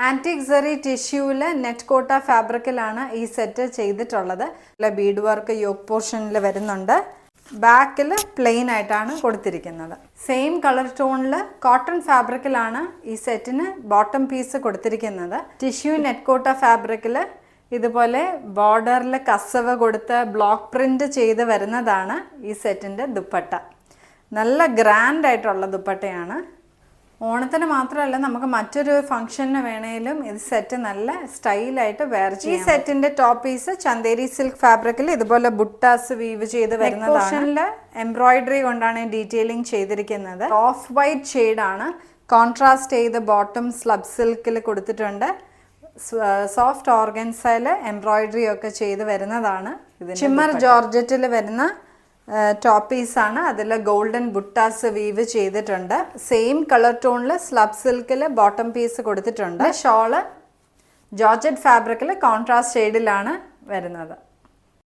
Antique സെറി ടിഷ്യൂവിൽ net കോട്ട ഫാബ്രിക്കിലാണ് ഈ set ചെയ്തിട്ടുള്ളത്. ബീഡ് വർക്ക് യോക്ക് പോർഷനിൽ വരുന്നുണ്ട്. ബാക്കിൽ പ്ലെയിൻ ആയിട്ടാണ് കൊടുത്തിരിക്കുന്നത്. സെയിം കളർ ടോണിൽ കോട്ടൺ ഫാബ്രിക്കിലാണ് ഈ സെറ്റിന് ബോട്ടം പീസ് കൊടുത്തിരിക്കുന്നത്. ടിഷ്യൂ നെറ്റ് കോട്ട ഫാബ്രിക്കിൽ ഇതുപോലെ ബോർഡറിൽ കസവ് കൊടുത്ത് ബ്ലോക്ക് പ്രിന്റ് ചെയ്ത് വരുന്നതാണ് ഈ സെറ്റിൻ്റെ ദുപ്പട്ട. നല്ല ഗ്രാൻഡ് ആയിട്ടുള്ള ദുപ്പട്ടയാണ്. ഓണത്തിന് മാത്രമല്ല, നമുക്ക് മറ്റൊരു ഫംഗ്ഷന് വേണേലും ഇത് സെറ്റ് നല്ല സ്റ്റൈലായിട്ട് വെയർ ചെയ്യാം. ഈ സെറ്റിന്റെ ടോപ്പ് പീസ് ചന്തേരി സിൽക്ക് ഫാബ്രിക്കിൽ ഇതുപോലെ ബുട്ടാസ് വീവ് ചെയ്ത് വരുന്നതാണ്. എംബ്രോയിഡറി കൊണ്ടാണ് ഡീറ്റെയിലിംഗ് ചെയ്തിരിക്കുന്നത്. ഓഫ് വൈറ്റ് ഷെയ്ഡാണ്. കോൺട്രാസ്റ്റ് ചെയ്ത് ബോട്ടം സ്ലബ് സിൽക്കിൽ കൊടുത്തിട്ടുണ്ട്. സോഫ്റ്റ് ഓർഗൻസയിൽ എംബ്രോയിഡറി ഒക്കെ ചെയ്ത് വരുന്നതാണ്. ഷിമ്മർ ജോർജറ്റിൽ വരുന്ന ടോപ്പ് പീസാണ്. അതിൽ ഗോൾഡൻ ബുട്ടാസ് വീവ് ചെയ്തിട്ടുണ്ട്. സെയിം കളർ ടോണിൽ സ്ലബ് സിൽക്കിൽ ബോട്ടം പീസ് കൊടുത്തിട്ടുണ്ട്. ഷോള് ജോർജറ്റ് ഫാബ്രിക്കിൽ കോൺട്രാസ്റ്റ് ഷെയ്ഡിലാണ് വരുന്നത്.